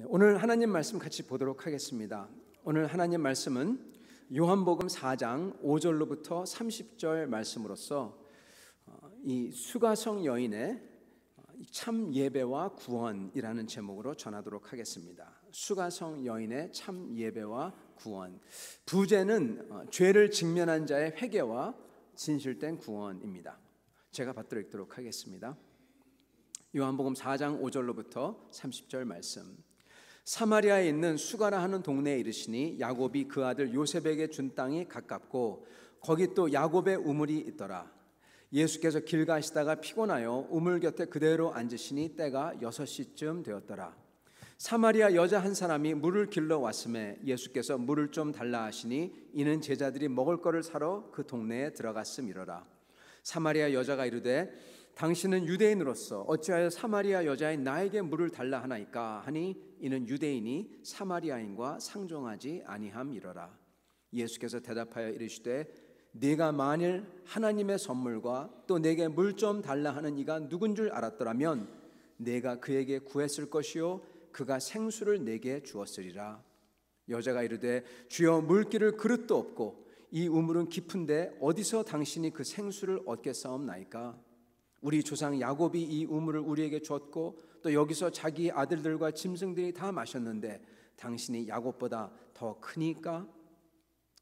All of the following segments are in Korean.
오늘 하나님 말씀 같이 보도록 하겠습니다. 오늘 하나님 말씀은 요한복음 4장 5절로부터 30절 말씀으로서 이 수가성 여인의 참 예배와 구원이라는 제목으로 전하도록 하겠습니다. 수가성 여인의 참 예배와 구원. 부제는 죄를 직면한 자의 회개와 진실된 구원입니다. 제가 받들어 읽도록 하겠습니다. 요한복음 4장 5절로부터 30절 말씀. 사마리아에 있는 수가라 하는 동네에 이르시니 야곱이 그 아들 요셉에게 준 땅이 가깝고 거기 또 야곱의 우물이 있더라. 예수께서 길 가시다가 피곤하여 우물 곁에 그대로 앉으시니 때가 6시쯤 되었더라. 사마리아 여자 한 사람이 물을 길러 왔음에 예수께서 물을 좀 달라 하시니 이는 제자들이 먹을 것을 사러 그 동네에 들어갔음이로라. 사마리아 여자가 이르되 당신은 유대인으로서 어찌하여 사마리아 여자인 나에게 물을 달라 하나이까 하니 이는 유대인이 사마리아인과 상종하지 아니함이로라. 예수께서 대답하여 이르시되 네가 만일 하나님의 선물과 또 내게 물 좀 달라 하는 이가 누군 줄 알았더라면 내가 그에게 구했을 것이요 그가 생수를 내게 주었으리라. 여자가 이르되 주여 물기를 그릇도 없고 이 우물은 깊은데 어디서 당신이 그 생수를 얻겠사옵나이까? 우리 조상 야곱이 이 우물을 우리에게 줬고 또 여기서 자기 아들들과 짐승들이 다 마셨는데 당신이 야곱보다 더 크니까?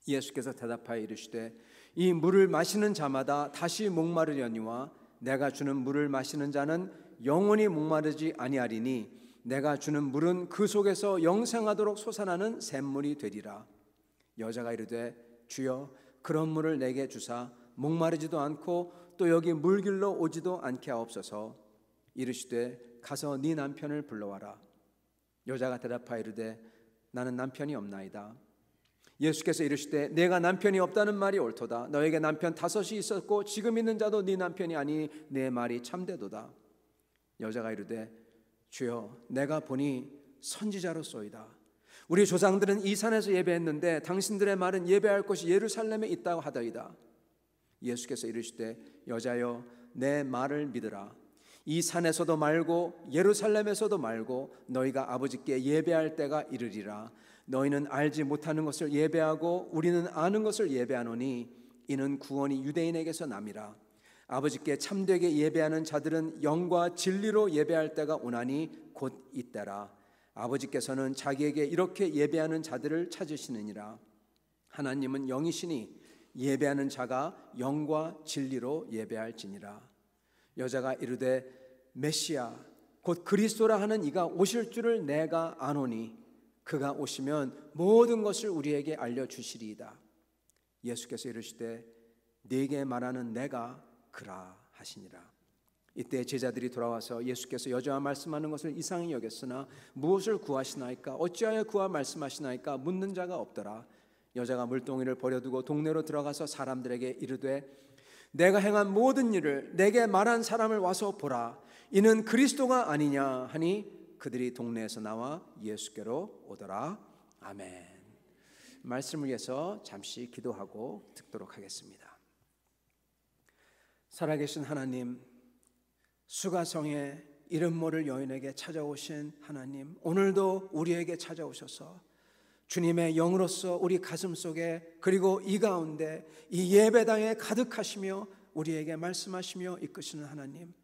예수께서 대답하여 이르시되 이 물을 마시는 자마다 다시 목마르려니와 내가 주는 물을 마시는 자는 영원히 목마르지 아니하리니 내가 주는 물은 그 속에서 영생하도록 솟아나는 샘물이 되리라. 여자가 이르되 주여 그런 물을 내게 주사 목마르지도 않고 또 여기 물길로 오지도 않게 하옵소서. 이르시되 가서 네 남편을 불러와라. 여자가 대답하여 이르되 나는 남편이 없나이다. 예수께서 이르시되 내가 남편이 없다는 말이 옳도다. 너에게 남편 5이 있었고 지금 있는 자도 네 남편이 아니 내 말이 참되도다. 여자가 이르되 주여 내가 보니 선지자로소이다. 우리 조상들은 이 산에서 예배했는데 당신들의 말은 예배할 곳이 예루살렘에 있다고 하더이다. 예수께서 이르시되 여자여 내 말을 믿으라. 이 산에서도 말고 예루살렘에서도 말고 너희가 아버지께 예배할 때가 이르리라. 너희는 알지 못하는 것을 예배하고 우리는 아는 것을 예배하노니 이는 구원이 유대인에게서 남이라. 아버지께 참되게 예배하는 자들은 영과 진리로 예배할 때가 오나니 곧 이때라. 아버지께서는 자기에게 이렇게 예배하는 자들을 찾으시느니라. 하나님은 영이시니 예배하는 자가 영과 진리로 예배할지니라. 여자가 이르되 메시아 곧 그리스도라 하는 이가 오실 줄을 내가 아노니 그가 오시면 모든 것을 우리에게 알려주시리이다. 예수께서 이르시되 네게 말하는 내가 그라 하시니라. 이때 제자들이 돌아와서 예수께서 여자와 말씀하는 것을 이상히 여겼으나 무엇을 구하시나이까 어찌하여 그와 말씀하시나이까 묻는 자가 없더라. 여자가 물동이를 버려두고 동네로 들어가서 사람들에게 이르되 내가 행한 모든 일을 내게 말한 사람을 와서 보라. 이는 그리스도가 아니냐 하니 그들이 동네에서 나와 예수께로 오더라. 아멘. 말씀을 위해서 잠시 기도하고 듣도록 하겠습니다. 살아계신 하나님, 수가성의 이름 모를 여인에게 찾아오신 하나님, 오늘도 우리에게 찾아오셔서 주님의 영으로서 우리 가슴 속에 그리고 이 가운데 이 예배당에 가득하시며 우리에게 말씀하시며 이끄시는 하나님,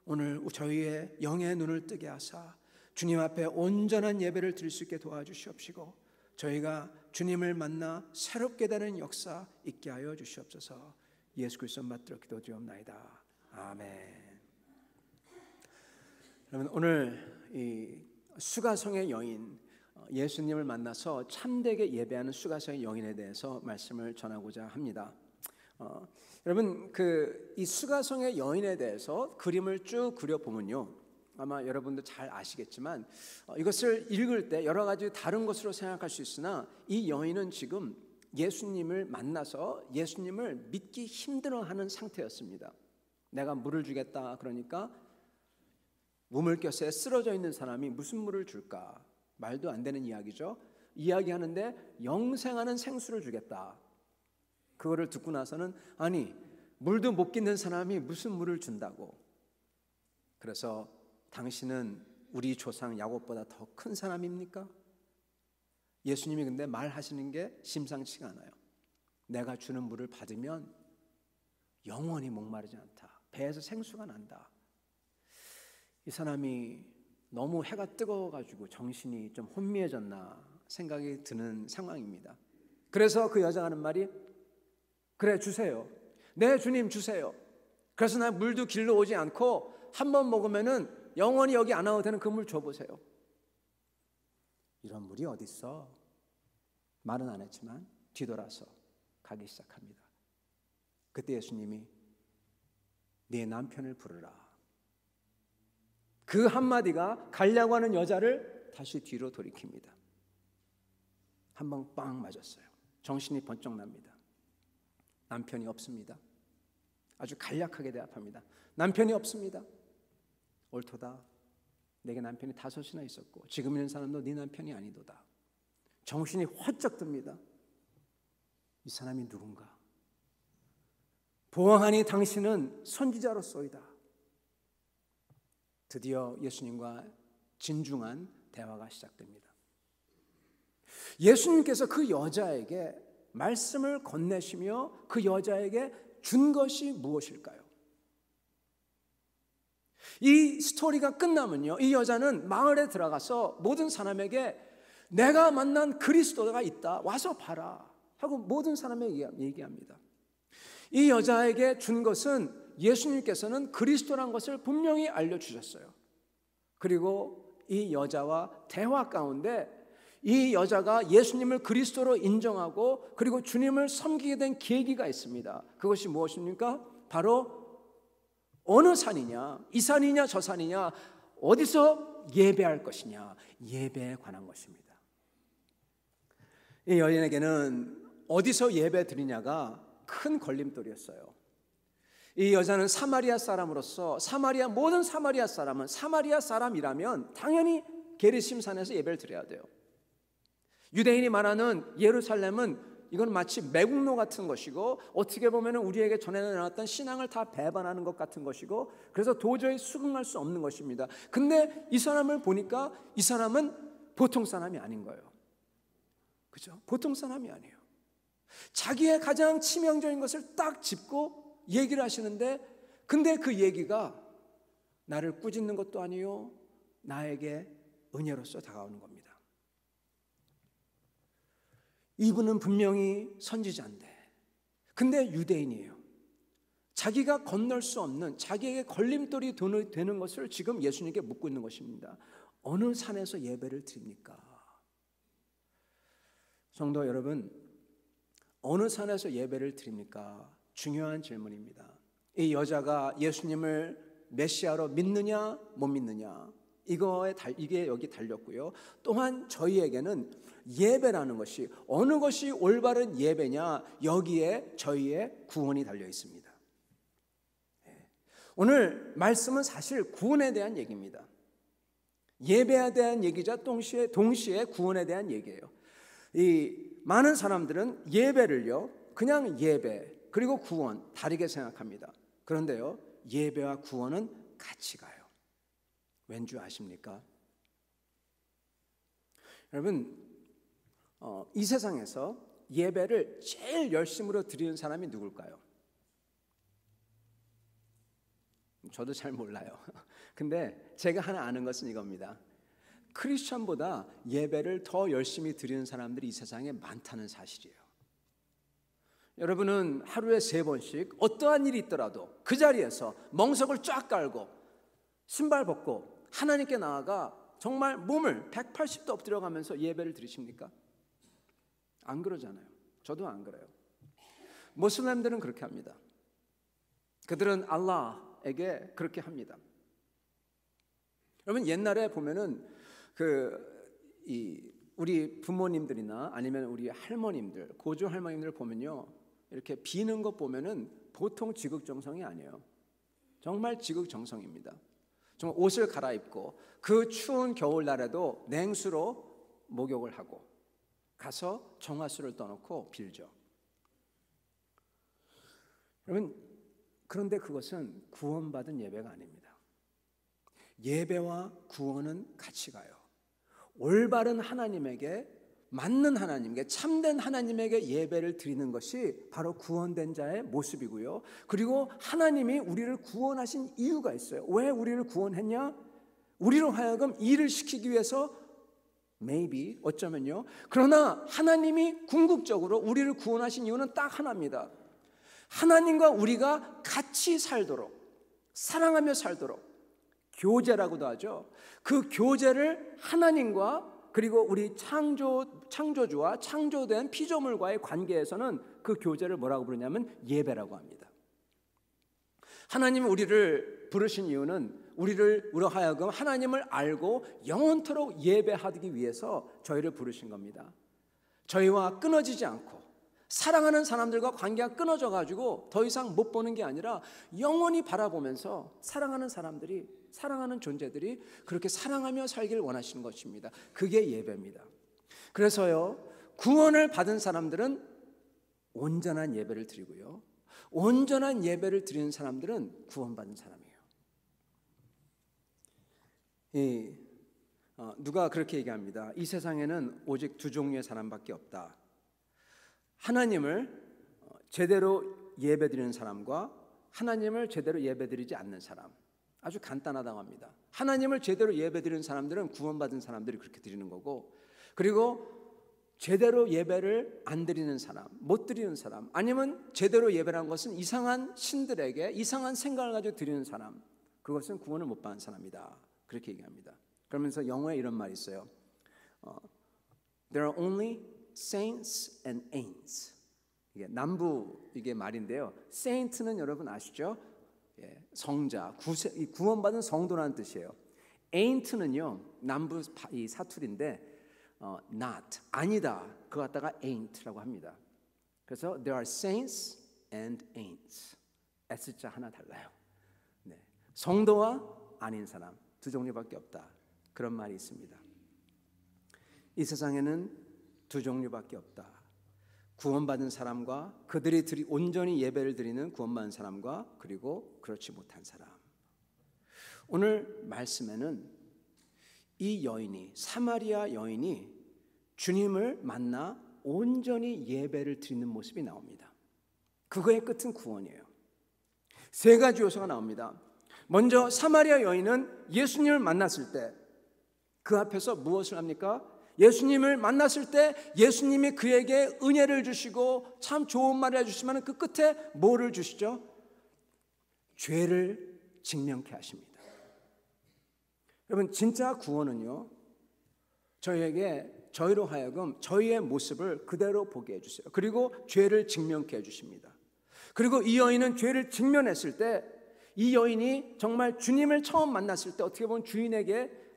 오늘 저희의 영의 눈을 뜨게 하사 주님 앞에 온전한 예배를 드릴 수 있게 도와주시옵시고 저희가 주님을 만나 새롭게 되는 역사 있게 하여 주시옵소서. 예수 그리스도 받들어 기도드리옵나이다. 아멘. 여러분, 오늘 이 수가성의 여인, 예수님을 만나서 참되게 예배하는 수가성의 여인에 대해서 말씀을 전하고자 합니다. 여러분, 이 수가성의 여인에 대해서 그림을 쭉 그려보면요, 아마 여러분도 잘 아시겠지만 이것을 읽을 때 여러 가지 다른 것으로 생각할 수 있으나 이 여인은 지금 예수님을 만나서 예수님을 믿기 힘들어하는 상태였습니다. 내가 물을 주겠다 그러니까 우물곁에 쓰러져 있는 사람이 무슨 물을 줄까? 말도 안 되는 이야기죠. 이야기하는데 영생하는 생수를 주겠다. 그거를 듣고 나서는 아니 물도 못 깃는 사람이 무슨 물을 준다고. 그래서 당신은 우리 조상 야곱보다 더 큰 사람입니까? 예수님이 근데 말하시는 게 심상치가 않아요. 내가 주는 물을 받으면 영원히 목마르지 않다. 배에서 생수가 난다. 이 사람이 너무 해가 뜨거워가지고 정신이 좀 혼미해졌나 생각이 드는 상황입니다. 그래서 그 여자가 하는 말이, 그래 주세요. 네 주님 주세요. 그래서 나 물도 길러 오지 않고 한 번 먹으면은 영원히 여기 안 와도 되는 그 물 줘보세요. 이런 물이 어디 있어? 말은 안 했지만 뒤돌아서 가기 시작합니다. 그때 예수님이 네 남편을 부르라. 그 한마디가 가려고 하는 여자를 다시 뒤로 돌이킵니다. 한 방 빵 맞았어요. 정신이 번쩍 납니다. 남편이 없습니다. 아주 간략하게 대답합니다. 남편이 없습니다. 옳도다. 내게 남편이 5이나 있었고 지금 있는 사람도 네 남편이 아니도다. 정신이 활짝 듭니다. 이 사람이 누군가? 보아하니 당신은 선지자로소이다. 드디어 예수님과 진중한 대화가 시작됩니다. 예수님께서 그 여자에게 말씀을 건네시며 그 여자에게 준 것이 무엇일까요? 이 스토리가 끝나면요, 이 여자는 마을에 들어가서 모든 사람에게 내가 만난 그리스도가 있다, 와서 봐라 하고 모든 사람에게 얘기합니다. 이 여자에게 준 것은 예수님께서는 그리스도란 것을 분명히 알려주셨어요. 그리고 이 여자와 대화 가운데 이 여자가 예수님을 그리스도로 인정하고 그리고 주님을 섬기게 된 계기가 있습니다. 그것이 무엇입니까? 바로 어느 산이냐, 이 산이냐 저 산이냐, 어디서 예배할 것이냐, 예배에 관한 것입니다. 이 여인에게는 어디서 예배 드리냐가 큰 걸림돌이었어요. 이 여자는 사마리아 사람으로서 모든 사마리아 사람은 사마리아 사람이라면 당연히 게리심 산에서 예배를 드려야 돼요. 유대인이 말하는 예루살렘은 이건 마치 매국노 같은 것이고 어떻게 보면 우리에게 전해나왔던 신앙을 다 배반하는 것 같은 것이고 그래서 도저히 수긍할 수 없는 것입니다. 근데 이 사람을 보니까 이 사람은 보통 사람이 아닌 거예요. 그죠? 보통 사람이 아니에요. 자기의 가장 치명적인 것을 딱 짚고 얘기를 하시는데 근데 그 얘기가 나를 꾸짖는 것도 아니요 나에게 은혜로서 다가오는 겁니다. 이분은 분명히 선지자인데 근데 유대인이에요. 자기가 건널 수 없는 자기에게 걸림돌이 되는 것을 지금 예수님께 묻고 있는 것입니다. 어느 산에서 예배를 드립니까? 성도 여러분, 어느 산에서 예배를 드립니까? 중요한 질문입니다. 이 여자가 예수님을 메시아로 믿느냐 못 믿느냐 이게 여기 달렸고요. 또한 저희에게는 예배라는 것이 어느 것이 올바른 예배냐 여기에 저희의 구원이 달려 있습니다. 오늘 말씀은 사실 구원에 대한 얘기입니다. 예배에 대한 얘기자 동시에 구원에 대한 얘기예요. 이 많은 사람들은 예배를요 그냥 예배 그리고 구원 다르게 생각합니다. 그런데요 예배와 구원은 같이 가요. 왠지 아십니까? 여러분 이 세상에서 예배를 제일 열심으로 드리는 사람이 누굴까요? 저도 잘 몰라요. 근데 제가 하나 아는 것은 이겁니다. 크리스천보다 예배를 더 열심히 드리는 사람들이 이 세상에 많다는 사실이에요. 여러분은 하루에 3번씩 어떠한 일이 있더라도 그 자리에서 멍석을 쫙 깔고 신발 벗고 하나님께 나아가 정말 몸을 180도 엎드려가면서 예배를 드리십니까? 안 그러잖아요. 저도 안 그래요. 모슬렘들은 그렇게 합니다. 그들은 알라에게 그렇게 합니다. 여러분 옛날에 보면은 우리 부모님들이나 아니면 우리 할머님들, 고조 할머님들 보면요, 이렇게 비는 것 보면은 보통 지극정성이 아니에요. 정말 지극정성입니다. 정말 옷을 갈아입고 그 추운 겨울날에도 냉수로 목욕을 하고 가서 정화수를 떠놓고 빌죠. 여러분 그런데 그것은 구원받은 예배가 아닙니다. 예배와 구원은 같이 가요. 올바른 하나님에게, 맞는 하나님께, 참된 하나님에게 예배를 드리는 것이 바로 구원된 자의 모습이고요. 그리고 하나님이 우리를 구원하신 이유가 있어요. 왜 우리를 구원했냐? 우리로 하여금 일을 시키기 위해서, maybe, 어쩌면요. 그러나 하나님이 궁극적으로 우리를 구원하신 이유는 딱 하나입니다. 하나님과 우리가 같이 살도록, 사랑하며 살도록, 교제라고도 하죠. 그 교제를 하나님과 그리고 우리 창조주와 창조된 피조물과의 관계에서는 그 교제를 뭐라고 부르냐면 예배라고 합니다. 하나님이 우리를 부르신 이유는 우리로 하여금 하나님을 알고 영원토록 예배하기 위해서 저희를 부르신 겁니다. 저희와 끊어지지 않고 사랑하는 사람들과 관계가 끊어져 가지고 더 이상 못 보는 게 아니라 영원히 바라보면서 사랑하는 사람들이, 사랑하는 존재들이 그렇게 사랑하며 살기를 원하시는 것입니다. 그게 예배입니다. 그래서요, 구원을 받은 사람들은 온전한 예배를 드리고요, 온전한 예배를 드리는 사람들은 구원받은 사람이에요. 누가 그렇게 얘기합니다. 이 세상에는 오직 두 종류의 사람밖에 없다. 하나님을 제대로 예배드리는 사람과 하나님을 제대로 예배드리지 않는 사람. 아주 간단하다고 합니다. 하나님을 제대로 예배드리는 사람들은 구원받은 사람들이 그렇게 드리는 거고, 그리고 제대로 예배를 안 드리는 사람, 못 드리는 사람, 아니면 제대로 예배라는 것은 이상한 신들에게 이상한 생각을 가지고 드리는 사람, 그것은 구원을 못 받은 사람이다. 그렇게 얘기합니다. 그러면서 영어에 이런 말이 있어요. There are only saints and ain'ts. 이게 남부 이게 말인데요. saint는 여러분 아시죠? 예, 성자, 구원받은 성도라는 뜻이에요. ain't는요, 남부 이 사투리인데 not, 아니다. 그거 갖다가 ain't라고 합니다. 그래서 there are saints and ain'ts. S자 하나 달라요. 네. 성도와 아닌 사람 두 종류밖에 없다. 그런 말이 있습니다. 이 세상에는 두 종류밖에 없다. 구원받은 사람과 그들이 온전히 예배를 드리는 구원받은 사람과 그리고 그렇지 못한 사람. 오늘 말씀에는 이 여인이, 사마리아 여인이 주님을 만나 온전히 예배를 드리는 모습이 나옵니다. 그거의 끝은 구원이에요. 세 가지 요소가 나옵니다. 먼저 사마리아 여인은 예수님을 만났을 때 그 앞에서 무엇을 합니까? 예수님을 만났을 때 예수님이 그에게 은혜를 주시고 참 좋은 말을 해주시면 그 끝에 뭐를 주시죠? 죄를 직면케 하십니다. 여러분, 진짜 구원은요, 저희로 하여금 저희의 모습을 그대로 보게 해주세요. 그리고 죄를 직면케 해주십니다. 그리고 이 여인은 죄를 직면했을 때, 이 여인이 정말 주님을 처음 만났을 때 어떻게 보면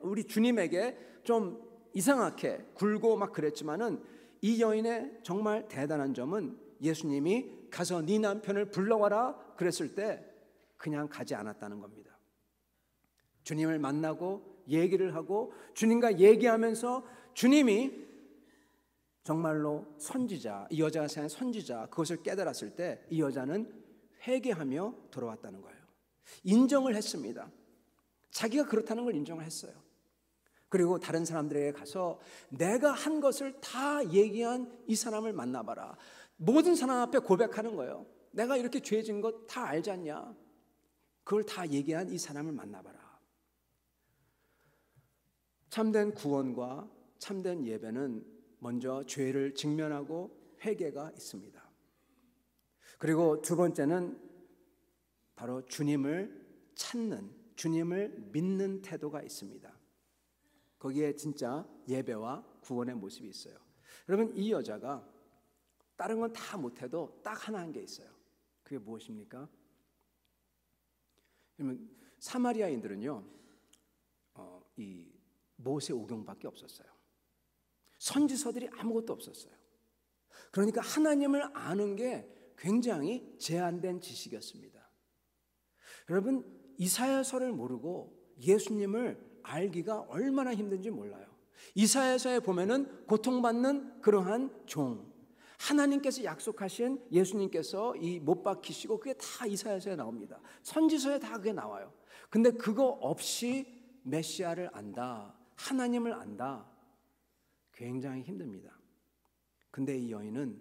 우리 주님에게 좀 이상하게 굴고 막 그랬지만은, 이 여인의 정말 대단한 점은 예수님이 가서 네 남편을 불러와라 그랬을 때 그냥 가지 않았다는 겁니다. 주님을 만나고 얘기를 하고 주님과 얘기하면서 주님이 정말로 선지자, 이 여자가 생각한 선지자, 그것을 깨달았을 때 이 여자는 회개하며 돌아왔다는 거예요. 인정을 했습니다. 자기가 그렇다는 걸 인정을 했어요. 그리고 다른 사람들에게 가서 내가 한 것을 다 얘기한 이 사람을 만나봐라. 모든 사람 앞에 고백하는 거예요. 내가 이렇게 죄진 것 다 알지 않냐? 그걸 다 얘기한 이 사람을 만나봐라. 참된 구원과 참된 예배는 먼저 죄를 직면하고 회개가 있습니다. 그리고 두 번째는 바로 주님을 찾는, 주님을 믿는 태도가 있습니다. 거기에 진짜 예배와 구원의 모습이 있어요. 여러분, 이 여자가 다른 건 다 못해도 딱 하나 한 게 있어요. 그게 무엇입니까? 여러분, 사마리아인들은요, 이 모세 오경밖에 없었어요. 선지서들이 아무것도 없었어요. 그러니까 하나님을 아는 게 굉장히 제한된 지식이었습니다. 여러분, 이사야서를 모르고 예수님을 알기가 얼마나 힘든지 몰라요. 이사야서에 보면은 고통받는 그러한 종, 하나님께서 약속하신 예수님께서 이 못 박히시고 그게 다 이사야서에 나옵니다. 선지서에 다 그게 나와요. 근데 그거 없이 메시아를 안다, 하나님을 안다, 굉장히 힘듭니다. 근데 이 여인은요,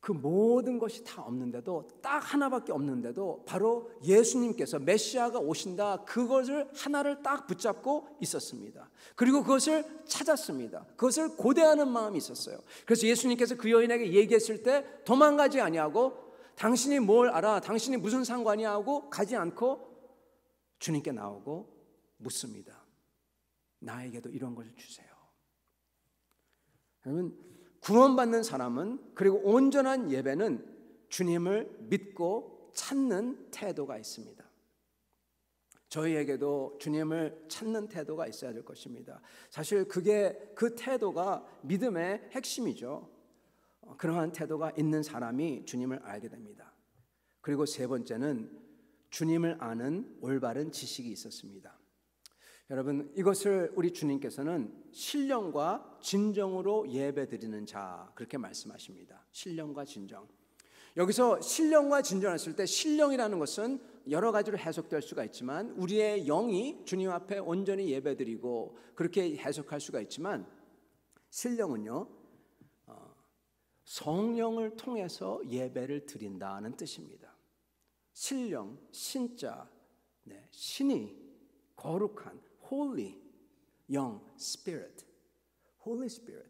그 모든 것이 다 없는데도, 딱 하나밖에 없는데도 바로 예수님께서 메시아가 오신다, 그것을 하나를 딱 붙잡고 있었습니다. 그리고 그것을 찾았습니다. 그것을 고대하는 마음이 있었어요. 그래서 예수님께서 그 여인에게 얘기했을 때 도망가지 아니하고, 당신이 뭘 알아? 당신이 무슨 상관이야? 하고 가지 않고 주님께 나오고 묻습니다. 나에게도 이런 것을 주세요. 여러분, 구원받는 사람은, 그리고 온전한 예배는 주님을 믿고 찾는 태도가 있습니다. 저희에게도 주님을 찾는 태도가 있어야 될 것입니다. 사실 그 태도가 믿음의 핵심이죠. 그러한 태도가 있는 사람이 주님을 알게 됩니다. 그리고 세 번째는 주님을 아는 올바른 지식이 있었습니다. 여러분, 이것을 우리 주님께서는 신령과 진정으로 예배드리는 자, 그렇게 말씀하십니다. 신령과 진정. 여기서 신령과 진정했을 때, 신령이라는 것은 여러 가지로 해석될 수가 있지만, 우리의 영이 주님 앞에 온전히 예배드리고 그렇게 해석할 수가 있지만, 신령은요, 성령을 통해서 예배를 드린다는 뜻입니다. 신령, 신자, 신이 거룩한 Holy, 영, Spirit, Holy Spirit.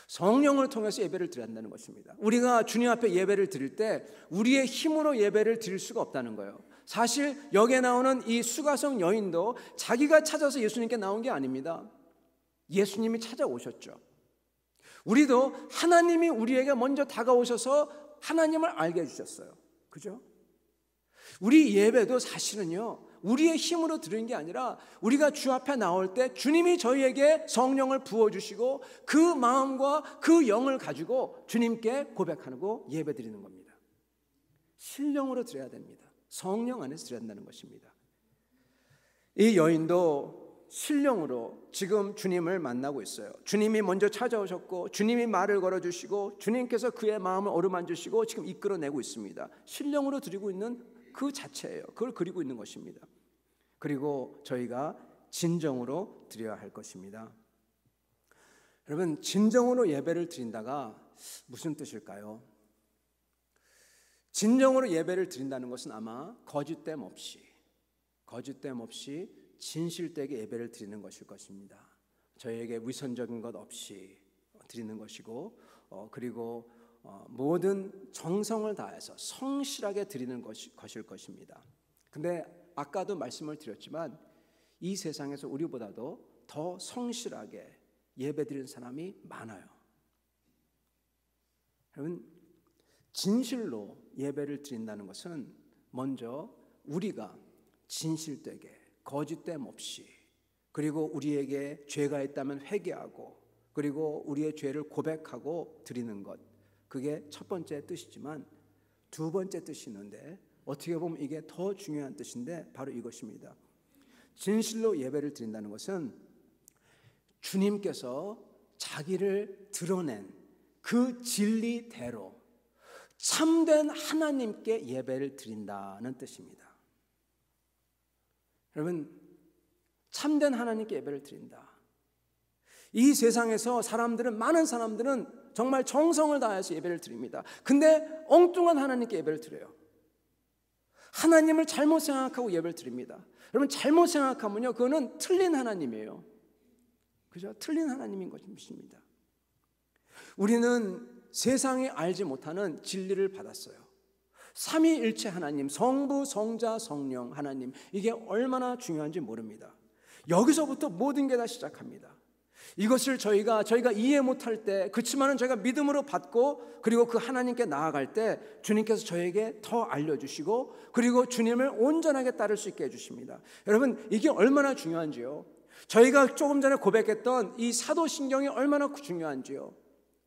성령을 통해서 예배를 드린다는 것입니다. 우리가 주님 앞에 예배를 드릴 때 우리의 힘으로 예배를 드릴 수가 없다는 거예요. 사실 여기에 나오는 이 수가성 여인도 자기가 찾아서 예수님께 나온 게 아닙니다. 예수님이 찾아오셨죠. 우리도 하나님이 우리에게 먼저 다가오셔서 하나님을 알게 해주셨어요. 그죠? 우리 예배도 사실은요, 우리의 힘으로 드리는 게 아니라 우리가 주 앞에 나올 때 주님이 저희에게 성령을 부어주시고 그 마음과 그 영을 가지고 주님께 고백하고 예배 드리는 겁니다. 신령으로 드려야 됩니다. 성령 안에서 드려야 한다는 것입니다. 이 여인도 신령으로 지금 주님을 만나고 있어요. 주님이 먼저 찾아오셨고 주님이 말을 걸어주시고 주님께서 그의 마음을 어루만지시고 지금 이끌어내고 있습니다. 신령으로 드리고 있는 그 자체예요. 그걸 그리고 있는 것입니다. 그리고 저희가 진정으로 드려야 할 것입니다. 여러분, 진정으로 예배를 드린다가 무슨 뜻일까요? 진정으로 예배를 드린다는 것은 아마 거짓됨 없이 진실되게 예배를 드리는 것일 것입니다. 저희에게 위선적인 것 없이 드리는 것이고, 그리고 모든 정성을 다해서 성실하게 드리는 것일 것입니다. 근데 아까도 말씀을 드렸지만 이 세상에서 우리보다도 더 성실하게 예배드리는 사람이 많아요. 여러분, 진실로 예배를 드린다는 것은 먼저 우리가 진실되게 거짓됨 없이, 그리고 우리에게 죄가 있다면 회개하고, 그리고 우리의 죄를 고백하고 드리는 것, 그게 첫 번째 뜻이지만 두 번째 뜻이 있는데, 어떻게 보면 이게 더 중요한 뜻인데 바로 이것입니다. 진실로 예배를 드린다는 것은 주님께서 자기를 드러낸 그 진리대로 참된 하나님께 예배를 드린다는 뜻입니다. 여러분, 참된 하나님께 예배를 드린다. 이 세상에서 많은 사람들은 정말 정성을 다해서 예배를 드립니다. 근데 엉뚱한 하나님께 예배를 드려요. 하나님을 잘못 생각하고 예배를 드립니다. 여러분, 잘못 생각하면요, 그거는 틀린 하나님이에요. 그죠? 틀린 하나님인 것입니다. 우리는 세상이 알지 못하는 진리를 받았어요. 삼위일체 하나님, 성부, 성자, 성령 하나님, 이게 얼마나 중요한지 모릅니다. 여기서부터 모든 게 다 시작합니다. 이것을 저희가 이해 못할 때, 그렇지만은 저희가 믿음으로 받고 그리고 그 하나님께 나아갈 때 주님께서 저에게 더 알려주시고, 그리고 주님을 온전하게 따를 수 있게 해주십니다. 여러분, 이게 얼마나 중요한지요. 저희가 조금 전에 고백했던 이 사도신경이 얼마나 중요한지요.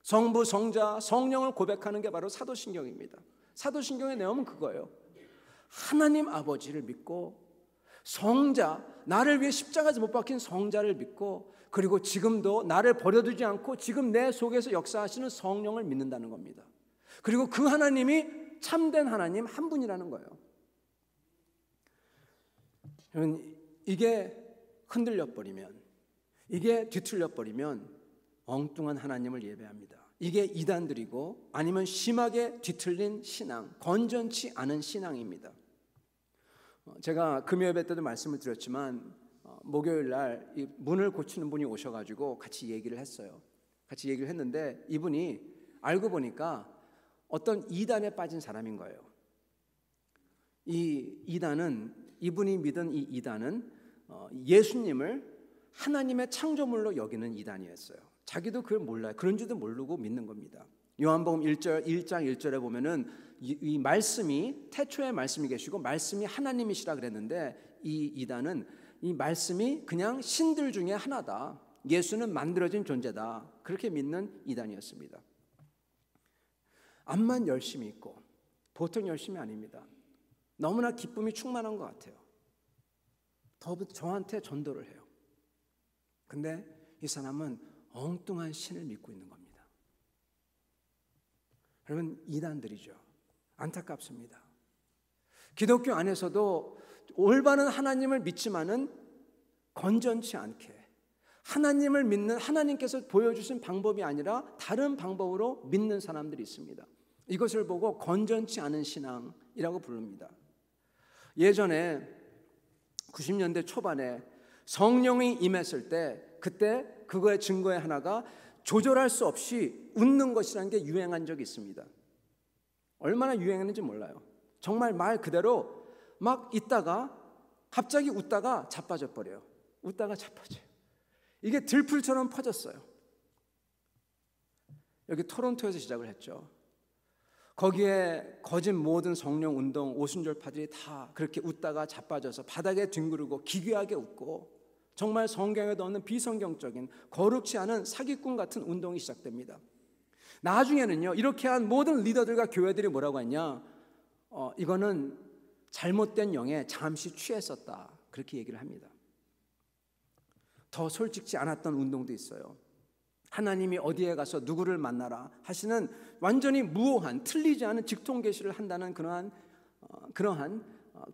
성부, 성자, 성령을 고백하는 게 바로 사도신경입니다. 사도신경의 내용은 그거예요. 하나님 아버지를 믿고, 성자, 나를 위해 십자가에서 못 박힌 성자를 믿고, 그리고 지금도 나를 버려두지 않고 지금 내 속에서 역사하시는 성령을 믿는다는 겁니다. 그리고 그 하나님이 참된 하나님 한 분이라는 거예요. 여러분, 이게 흔들려 버리면, 이게 뒤틀려 버리면 엉뚱한 하나님을 예배합니다. 이게 이단들이고 아니면 심하게 뒤틀린 신앙, 건전치 않은 신앙입니다. 제가 금요예배 때도 말씀을 드렸지만 목요일 날 이 문을 고치는 분이 오셔가지고 같이 얘기를 했어요. 같이 얘기를 했는데 이분이 알고 보니까 어떤 이단에 빠진 사람인 거예요. 이 이단은, 이분이 믿은 이 이단은 예수님을 하나님의 창조물로 여기는 이단이었어요. 자기도 그걸 몰라요. 그런지도 모르고 믿는 겁니다. 요한복음 1장 1절에 보면은 이 말씀이 태초에 말씀이 계시고 말씀이 하나님이시라 그랬는데 이 이단은 이 말씀이 그냥 신들 중에 하나다. 예수는 만들어진 존재다. 그렇게 믿는 이단이었습니다. 암만 열심히 있고 보통 열심이 아닙니다. 너무나 기쁨이 충만한 것 같아요. 저한테 전도를 해요. 근데 이 사람은 엉뚱한 신을 믿고 있는 겁니다. 여러분, 이단들이죠. 안타깝습니다. 기독교 안에서도 올바른 하나님을 믿지만은 건전치 않게 하나님을 믿는, 하나님께서 보여주신 방법이 아니라 다른 방법으로 믿는 사람들이 있습니다. 이것을 보고 건전치 않은 신앙이라고 부릅니다. 예전에 90년대 초반에 성령이 임했을 때 그때 그거의 증거의 하나가 조절할 수 없이 웃는 것이라는 게 유행한 적이 있습니다. 얼마나 유행했는지 몰라요. 정말 말 그대로 막 있다가 갑자기 웃다가 자빠져 버려요. 웃다가 자빠져요. 이게 들풀처럼 퍼졌어요. 여기 토론토에서 시작을 했죠. 거기에 거짓 모든 성령 운동 오순절파들이 다 그렇게 웃다가 자빠져서 바닥에 뒹구르고 기괴하게 웃고 정말 성경에도 없는 비성경적인 거룩치 않은 사기꾼 같은 운동이 시작됩니다. 나중에는요, 이렇게 한 모든 리더들과 교회들이 뭐라고 했냐, 이거는 잘못된 영에 잠시 취했었다, 그렇게 얘기를 합니다. 더 솔직지 않았던 운동도 있어요. 하나님이 어디에 가서 누구를 만나라 하시는 완전히 무오한, 틀리지 않은 직통 계시를 한다는 그러한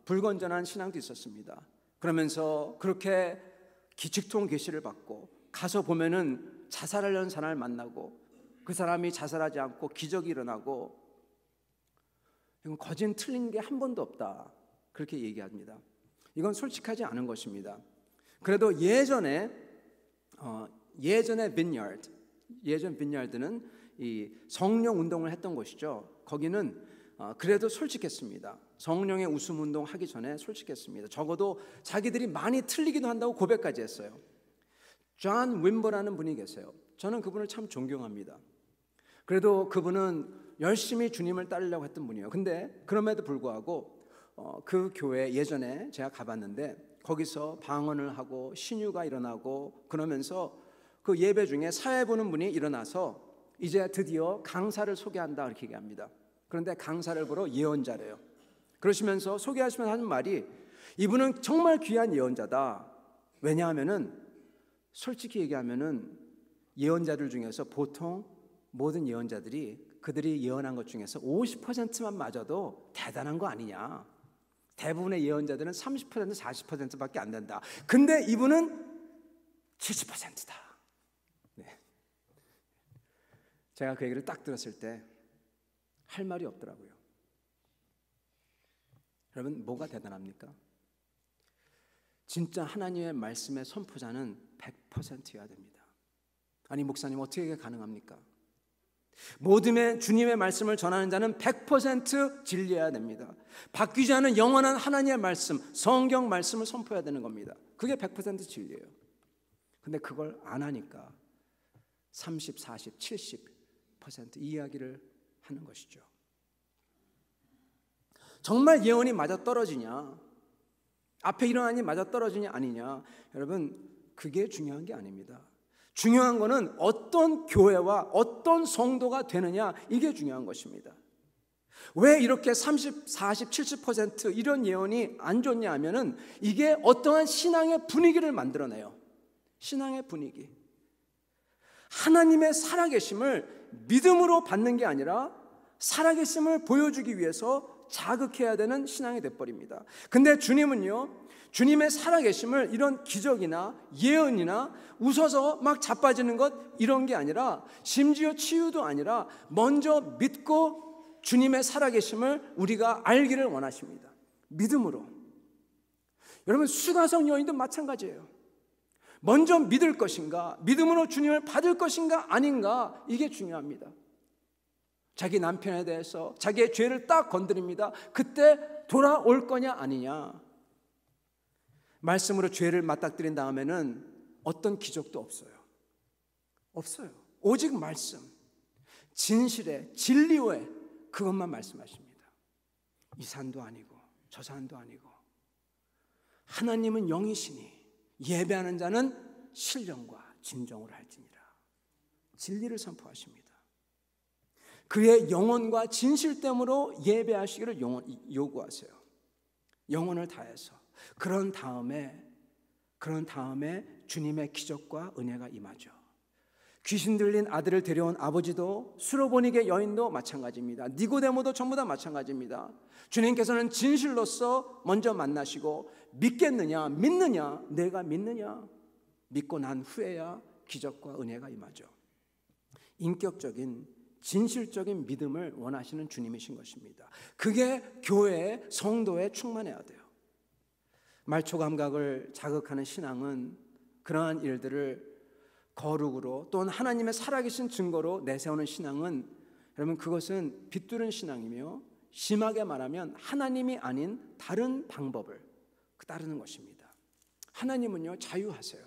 불건전한 신앙도 있었습니다. 그러면서 그렇게 직통 계시를 받고 가서 보면은 자살하려는 사람을 만나고 그 사람이 자살하지 않고 기적이 일어나고, 이건 거짓 틀린 게 한 번도 없다, 그렇게 얘기합니다. 이건 솔직하지 않은 것입니다. 그래도 예전에 빈야드는 이 성령 운동을 했던 곳이죠. 거기는 그래도 솔직했습니다. 성령의 웃음 운동 하기 전에 솔직했습니다. 적어도 자기들이 많이 틀리기도 한다고 고백까지 했어요. 존 윈버라는 분이 계세요. 저는 그분을 참 존경합니다. 그래도 그분은 열심히 주님을 따르려고 했던 분이에요. 근데 그럼에도 불구하고 그 교회 예전에 제가 가봤는데 거기서 방언을 하고 신유가 일어나고 그러면서 그 예배 중에 사회 보는 분이 일어나서 이제 드디어 강사를 소개한다, 이렇게 얘기합니다. 그런데 강사를 보러 예언자래요. 그러시면서 소개하시면서 하는 말이, 이분은 정말 귀한 예언자다. 왜냐하면은 솔직히 얘기하면은 예언자들 중에서 보통 모든 예언자들이 그들이 예언한 것 중에서 50%만 맞아도 대단한 거 아니냐. 대부분의 예언자들은 30%, 40%밖에 안 된다. 근데 이분은 70%다. 네. 제가 그 얘기를 딱 들었을 때 할 말이 없더라고요. 여러분, 뭐가 대단합니까? 진짜 하나님의 말씀의 선포자는 100%여야 됩니다. 아니, 목사님 어떻게 그게 가능합니까? 모둠의 주님의 말씀을 전하는 자는 100% 진리해야 됩니다. 바뀌지 않은 영원한 하나님의 말씀, 성경 말씀을 선포해야 되는 겁니다. 그게 100% 진리예요. 근데 그걸 안 하니까 30, 40, 70% 이야기를 하는 것이죠. 정말 예언이 맞아떨어지냐, 앞에 일어난 일이 맞아떨어지냐 아니냐, 여러분, 그게 중요한 게 아닙니다. 중요한 거는 어떤 교회와 어떤 성도가 되느냐, 이게 중요한 것입니다. 왜 이렇게 30, 40, 70% 이런 예언이 안 좋냐 하면은 이게 어떠한 신앙의 분위기를 만들어내요. 신앙의 분위기. 하나님의 살아계심을 믿음으로 받는 게 아니라 살아계심을 보여주기 위해서 자극해야 되는 신앙이 돼버립니다. 근데 주님은요, 주님의 살아계심을 이런 기적이나 예언이나 웃어서 막 자빠지는 것 이런 게 아니라, 심지어 치유도 아니라 먼저 믿고 주님의 살아계심을 우리가 알기를 원하십니다. 믿음으로. 여러분, 수가성 여인도 마찬가지예요. 먼저 믿을 것인가, 믿음으로 주님을 받을 것인가 아닌가, 이게 중요합니다. 자기 남편에 대해서 자기의 죄를 딱 건드립니다. 그때 돌아올 거냐 아니냐. 말씀으로 죄를 맞닥뜨린 다음에는 어떤 기적도 없어요. 오직 말씀, 진실에, 진리에 그것만 말씀하십니다. 이 산도 아니고 저 산도 아니고, 하나님은 영이시니 예배하는 자는 신령과 진정으로 할지니라. 진리를 선포하십니다. 그의 영혼과 진실됨으로 예배하시기를 요구하세요. 영혼을 다해서. 그런 다음에 주님의 기적과 은혜가 임하죠. 귀신 들린 아들을 데려온 아버지도, 수로보니게 여인도 마찬가지입니다. 니고데모도 전부 다 마찬가지입니다. 주님께서는 진실로서 먼저 만나시고, 믿겠느냐, 믿느냐, 내가 믿느냐, 믿고 난 후에야 기적과 은혜가 임하죠. 인격적인, 진실적인 믿음을 원하시는 주님이신 것입니다. 그게 교회의, 성도에 충만해야 돼요. 말초 감각을 자극하는 신앙은 그러한 일들을 거룩으로, 또는 하나님의 살아계신 증거로 내세우는 신앙은, 여러분, 그것은 비뚤은 신앙이며, 심하게 말하면 하나님이 아닌 다른 방법을 따르는 것입니다. 하나님은요, 자유하세요.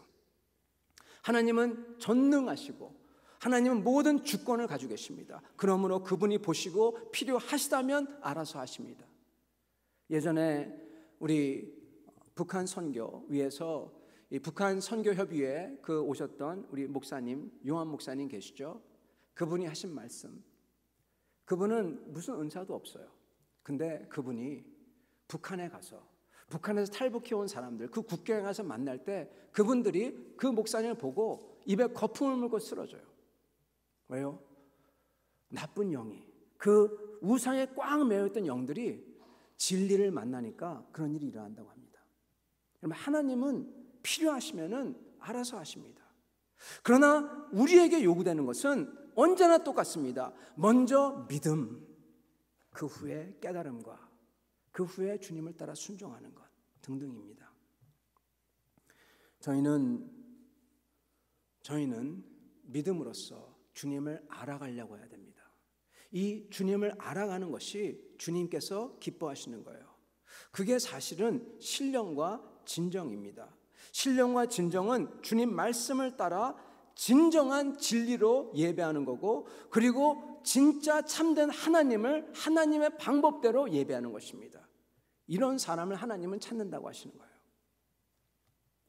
하나님은 전능하시고, 하나님은 모든 주권을 가지고 계십니다. 그러므로 그분이 보시고 필요하시다면 알아서 하십니다. 예전에 우리 북한 선교 위에서, 이 북한 선교협의회 오셨던 우리 목사님, 요한 목사님 계시죠? 그분이 하신 말씀, 그분은 무슨 은사도 없어요. 근데 그분이 북한에 가서, 북한에서 탈북해온 사람들, 그 국경에 가서 만날 때 그분들이 그 목사님을 보고 입에 거품을 물고 쓰러져요. 왜요? 나쁜 영이, 그 우상에 꽉 매여있던 영들이 진리를 만나니까 그런 일이 일어난다고 합니다. 여러분, 하나님은 필요하시면은 알아서 하십니다. 그러나 우리에게 요구되는 것은 언제나 똑같습니다. 먼저 믿음, 그 후에 깨달음과 그 후에 주님을 따라 순종하는 것 등등입니다. 저희는 믿음으로써 주님을 알아가려고 해야 됩니다. 이 주님을 알아가는 것이 주님께서 기뻐하시는 거예요. 그게 사실은 신령과 진정입니다. 신령과 진정은 주님 말씀을 따라 진정한 진리로 예배하는 거고, 그리고 진짜 참된 하나님을 하나님의 방법대로 예배하는 것입니다. 이런 사람을 하나님은 찾는다고 하시는 거예요.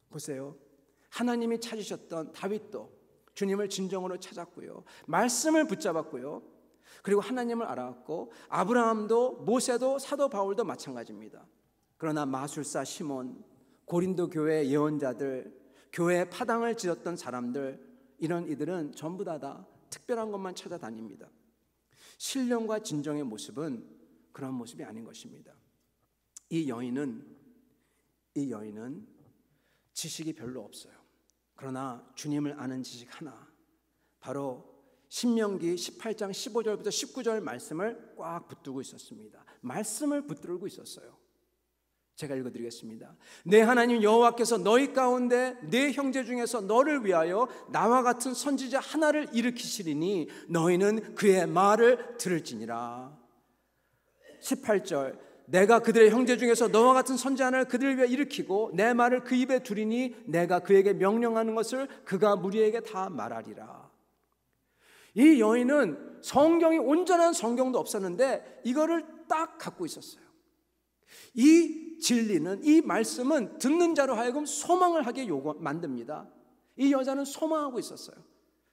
보세요. 하나님이 찾으셨던 다윗도 주님을 진정으로 찾았고요, 말씀을 붙잡았고요, 그리고 하나님을 알아갔고, 아브라함도, 모세도, 사도 바울도 마찬가지입니다. 그러나 마술사 시몬, 고린도 교회 예언자들, 교회에 파당을 지었던 사람들, 이런 이들은 전부 다 특별한 것만 찾아다닙니다. 신령과 진정의 모습은 그런 모습이 아닌 것입니다. 이 여인은 지식이 별로 없어요. 그러나 주님을 아는 지식 하나, 바로 신명기 18장 15절부터 19절 말씀을 꽉 붙들고 있었습니다. 말씀을 붙들고 있었어요. 제가 읽어드리겠습니다. 내 하나님 여호와께서 너희 가운데 내 형제 중에서 너를 위하여 나와 같은 선지자 하나를 일으키시리니 너희는 그의 말을 들을지니라. 18절, 내가 그들의 형제 중에서 너와 같은 선지자 하나를 그들을 위해 일으키고 내 말을 그 입에 두리니 내가 그에게 명령하는 것을 그가 무리에게 다 말하리라. 이 여인은 성경이 온전한 성경도 없었는데 이거를 딱 갖고 있었어요. 이 진리는, 이 말씀은 듣는 자로 하여금 소망을 하게 만듭니다. 이 여자는 소망하고 있었어요.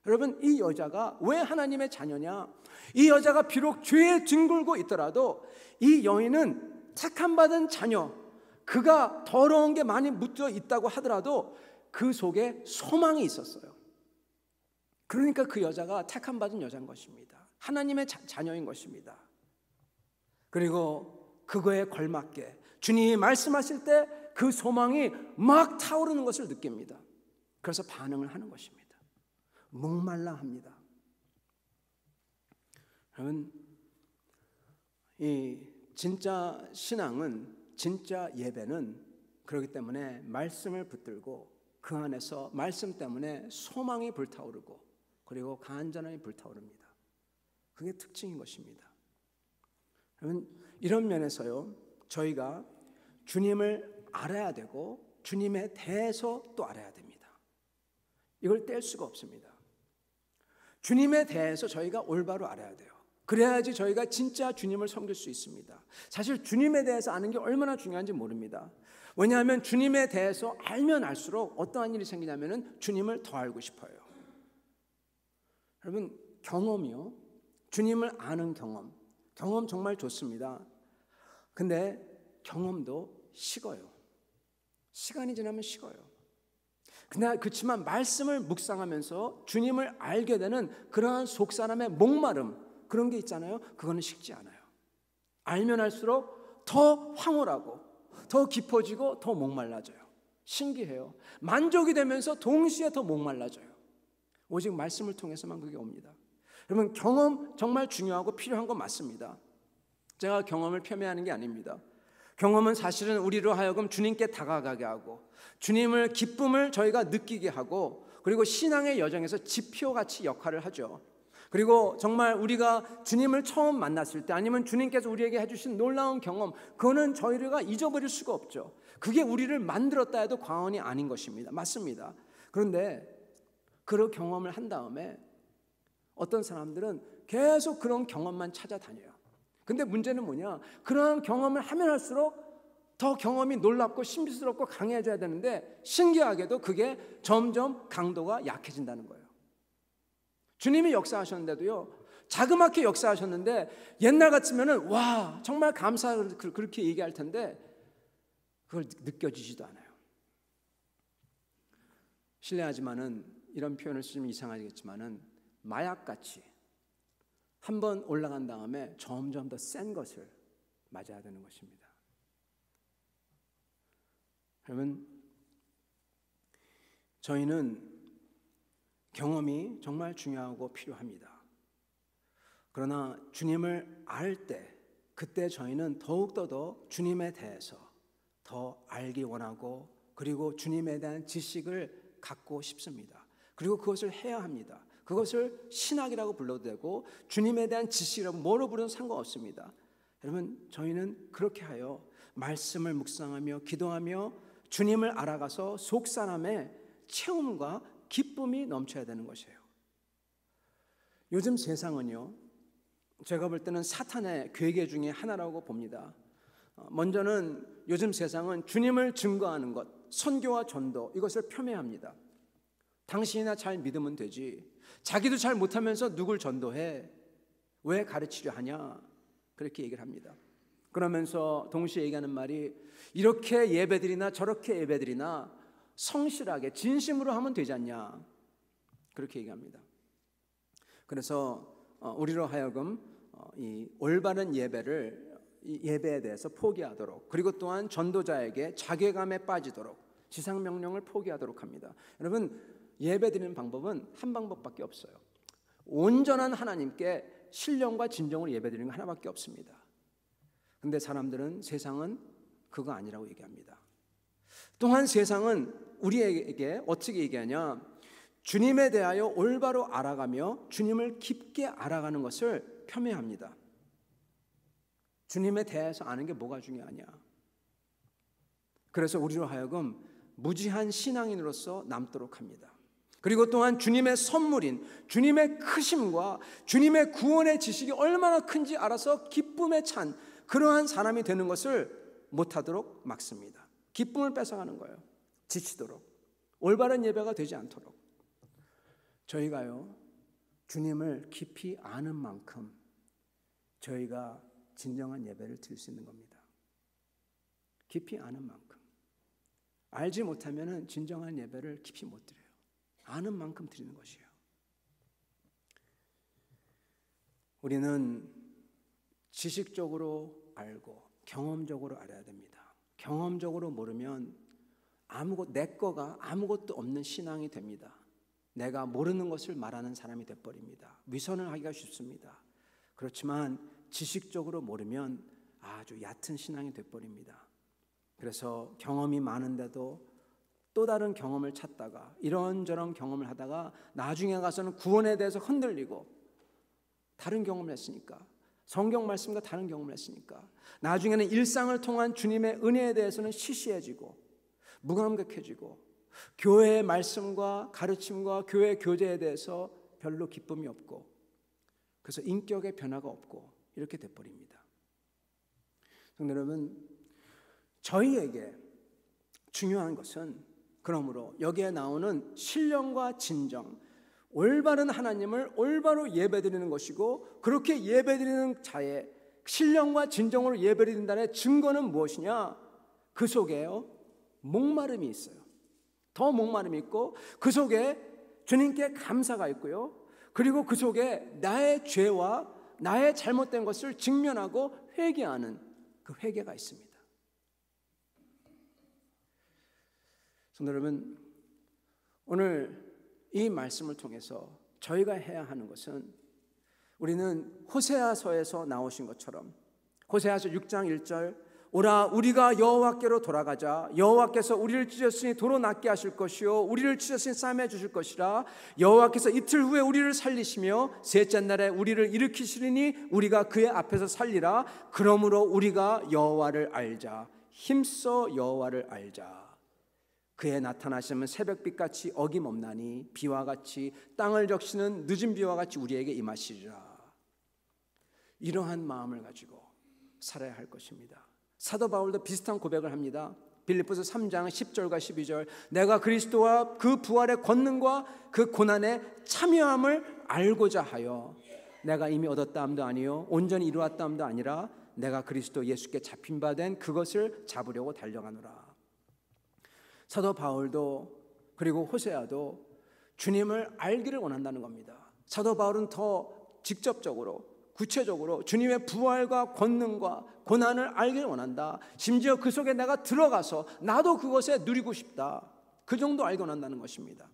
여러분, 이 여자가 왜 하나님의 자녀냐? 이 여자가 비록 죄에 뒹굴고 있더라도 이 여인은 택함받은 자녀, 그가 더러운 게 많이 묻어 있다고 하더라도 그 속에 소망이 있었어요. 그러니까 그 여자가 택함받은 여자인 것입니다. 하나님의 자녀인 것입니다. 그리고 그거에 걸맞게 주님이 말씀하실 때 그 소망이 막 타오르는 것을 느낍니다. 그래서 반응을 하는 것입니다. 목말라 합니다. 여러분, 이 진짜 신앙은, 진짜 예배는 그렇기 때문에 말씀을 붙들고 그 안에서 말씀 때문에 소망이 불타오르고 그리고 간절함이 불타오릅니다. 그게 특징인 것입니다. 여러분, 이런 면에서요, 저희가 주님을 알아야 되고 주님에 대해서 또 알아야 됩니다. 이걸 뗄 수가 없습니다. 주님에 대해서 저희가 올바로 알아야 돼요. 그래야지 저희가 진짜 주님을 섬길 수 있습니다. 사실 주님에 대해서 아는 게 얼마나 중요한지 모릅니다. 왜냐하면 주님에 대해서 알면 알수록 어떠한 일이 생기냐면 주님을 더 알고 싶어요. 여러분, 경험이요, 주님을 아는 경험 정말 좋습니다. 근데 경험도 식어요. 시간이 지나면 식어요. 그렇지만 말씀을 묵상하면서 주님을 알게 되는 그러한 속사람의 목마름, 그런 게 있잖아요. 그거는 식지 않아요. 알면 알수록 더 황홀하고 더 깊어지고 더 목말라져요. 신기해요. 만족이 되면서 동시에 더 목말라져요. 오직 말씀을 통해서만 그게 옵니다. 여러분, 경험 정말 중요하고 필요한 건 맞습니다. 제가 경험을 폄훼하는 게 아닙니다. 경험은 사실은 우리로 하여금 주님께 다가가게 하고 주님을 기쁨을 저희가 느끼게 하고 그리고 신앙의 여정에서 지표같이 역할을 하죠. 그리고 정말 우리가 주님을 처음 만났을 때 아니면 주님께서 우리에게 해주신 놀라운 경험, 그거는 저희가 잊어버릴 수가 없죠. 그게 우리를 만들었다 해도 과언이 아닌 것입니다. 맞습니다. 그런데 그런 경험을 한 다음에 어떤 사람들은 계속 그런 경험만 찾아다녀요. 근데 문제는 뭐냐? 그런 경험을 하면 할수록 더 경험이 놀랍고 신비스럽고 강해져야 되는데 신기하게도 그게 점점 강도가 약해진다는 거예요. 주님이 역사하셨는데도요, 자그맣게 역사하셨는데 옛날 같으면은 와 정말 감사하고 그렇게 얘기할 텐데 그걸 느껴지지도 않아요. 실례하지만은 이런 표현을 쓰면 이상하겠지만은 마약같이 한번 올라간 다음에 점점 더 센 것을 맞아야 되는 것입니다. 그러면 저희는 경험이 정말 중요하고 필요합니다. 그러나 주님을 알 때, 그때 저희는 더욱더 더 주님에 대해서 더 알기 원하고 그리고 주님에 대한 지식을 갖고 싶습니다. 그리고 그것을 해야 합니다. 그것을 신학이라고 불러도 되고 주님에 대한 지식이라고 뭐로 부르든 상관없습니다. 여러분, 저희는 그렇게 하여 말씀을 묵상하며 기도하며 주님을 알아가서 속사람의 체험과 기쁨이 넘쳐야 되는 것이에요. 요즘 세상은요, 제가 볼 때는 사탄의 괴계 중에 하나라고 봅니다. 먼저는 요즘 세상은 주님을 증거하는 것, 선교와 전도, 이것을 폄훼합니다. 당신이나 잘 믿으면 되지, 자기도 잘 못하면서 누굴 전도해, 왜 가르치려 하냐, 그렇게 얘기를 합니다. 그러면서 동시에 얘기하는 말이 이렇게 예배드리나 저렇게 예배드리나 성실하게 진심으로 하면 되지 않냐, 그렇게 얘기합니다. 그래서 우리로 하여금 이 올바른 예배를, 이 예배에 대해서 포기하도록, 그리고 또한 전도자에게 자괴감에 빠지도록 지상명령을 포기하도록 합니다. 여러분, 예배드리는 방법은 한 방법밖에 없어요. 온전한 하나님께 신령과 진정으로 예배드리는 거 하나밖에 없습니다. 근데 사람들은, 세상은 그거 아니라고 얘기합니다. 또한 세상은 우리에게 어떻게 얘기하냐, 주님에 대하여 올바로 알아가며 주님을 깊게 알아가는 것을 폄훼합니다. 주님에 대해서 아는 게 뭐가 중요하냐. 그래서 우리로 하여금 무지한 신앙인으로서 남도록 합니다. 그리고 또한 주님의 선물인 주님의 크심과 주님의 구원의 지식이 얼마나 큰지 알아서 기쁨에 찬 그러한 사람이 되는 것을 못하도록 막습니다. 기쁨을 뺏어가는 거예요. 지치도록, 올바른 예배가 되지 않도록. 저희가요, 주님을 깊이 아는 만큼 저희가 진정한 예배를 드릴 수 있는 겁니다. 깊이 아는 만큼. 알지 못하면 진정한 예배를 깊이 못 드려요. 아는 만큼 드리는 것이에요. 우리는 지식적으로 알고 경험적으로 알아야 됩니다. 경험적으로 모르면 내 거가 아무것도 없는 신앙이 됩니다. 내가 모르는 것을 말하는 사람이 돼버립니다. 위선을 하기가 쉽습니다. 그렇지만 지식적으로 모르면 아주 얕은 신앙이 돼버립니다. 그래서 경험이 많은데도 또 다른 경험을 찾다가 이런저런 경험을 하다가 나중에 가서는 구원에 대해서 흔들리고 다른 경험을 했으니까, 성경 말씀과 다른 경험을 했으니까 나중에는 일상을 통한 주님의 은혜에 대해서는 시시해지고 무감각해지고 교회의 말씀과 가르침과 교회 교제에 대해서 별로 기쁨이 없고, 그래서 인격의 변화가 없고 이렇게 돼버립니다. 성도 여러분, 저희에게 중요한 것은 그러므로 여기에 나오는 신령과 진정, 올바른 하나님을 올바로 예배드리는 것이고, 그렇게 예배드리는 자의 신령과 진정으로 예배드린다는 증거는 무엇이냐? 그 속에요, 목마름이 있어요. 더 목마름이 있고, 그 속에 주님께 감사가 있고요, 그리고 그 속에 나의 죄와 나의 잘못된 것을 직면하고 회개하는 그 회개가 있습니다. 성도 여러분, 오늘 이 말씀을 통해서 저희가 해야 하는 것은, 우리는 호세아서에서 나오신 것처럼 호세아서 6장 1절, 오라 우리가 여호와께로 돌아가자. 여호와께서 우리를 찢었으니 도로 낫게 하실 것이요 우리를 찢었으니 싸매 주실 것이라. 여호와께서 이틀 후에 우리를 살리시며 셋째 날에 우리를 일으키시리니 우리가 그의 앞에서 살리라. 그러므로 우리가 여호와를 알자. 힘써 여호와를 알자. 그의 나타나시면 새벽빛같이 어김없나니 비와 같이 땅을 적시는 늦은 비와 같이 우리에게 임하시리라. 이러한 마음을 가지고 살아야 할 것입니다. 사도 바울도 비슷한 고백을 합니다. 빌립보서 3장 10절과 12절, 내가 그리스도와 그 부활의 권능과 그 고난의 참여함을 알고자 하여 내가 이미 얻었다 함도 아니요 온전히 이루었다 함도 아니라 내가 그리스도 예수께 잡힌 바 된 그것을 잡으려고 달려가노라. 사도 바울도 그리고 호세아도 주님을 알기를 원한다는 겁니다. 사도 바울은 더 직접적으로 구체적으로 주님의 부활과 권능과 고난을 알기를 원한다. 심지어 그 속에 내가 들어가서 나도 그것에 누리고 싶다. 그 정도 알기 원한다는 것입니다.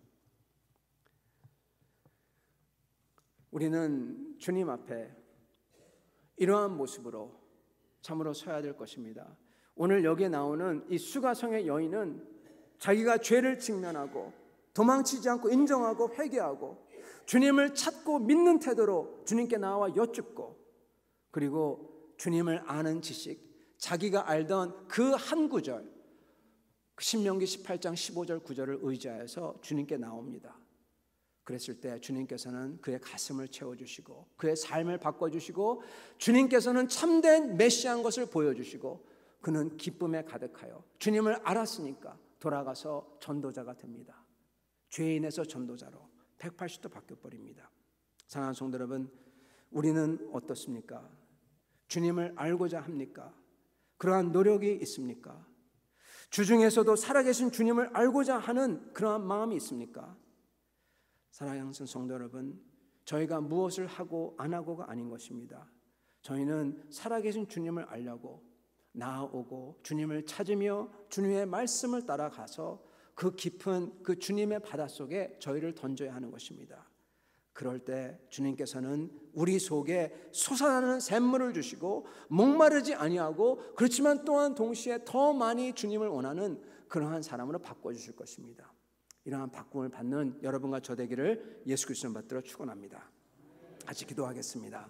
우리는 주님 앞에 이러한 모습으로 참으로 서야 될 것입니다. 오늘 여기에 나오는 이 수가성의 여인은 자기가 죄를 직면하고 도망치지 않고 인정하고 회개하고 주님을 찾고 믿는 태도로 주님께 나와 여쭙고, 그리고 주님을 아는 지식, 자기가 알던 그 한 구절, 신명기 18장 15절 9절을 의지하여서 주님께 나옵니다. 그랬을 때 주님께서는 그의 가슴을 채워주시고 그의 삶을 바꿔주시고, 주님께서는 참된 메시아인 것을 보여주시고, 그는 기쁨에 가득하여 주님을 알았으니까 돌아가서 전도자가 됩니다. 죄인에서 전도자로 180도 바뀌어버립니다. 사랑하는 성도 여러분, 우리는 어떻습니까? 주님을 알고자 합니까? 그러한 노력이 있습니까? 주중에서도 살아계신 주님을 알고자 하는 그러한 마음이 있습니까? 사랑하는 성도 여러분, 저희가 무엇을 하고 안 하고가 아닌 것입니다. 저희는 살아계신 주님을 알려고 나아오고 주님을 찾으며 주님의 말씀을 따라가서 그 깊은 그 주님의 바닷속에 저희를 던져야 하는 것입니다. 그럴 때 주님께서는 우리 속에 솟아나는 샘물을 주시고 목마르지 아니하고, 그렇지만 또한 동시에 더 많이 주님을 원하는 그러한 사람으로 바꿔주실 것입니다. 이러한 바꿈을 받는 여러분과 저 되기를 예수 그리스도 받들어 축원합니다. 같이 기도하겠습니다.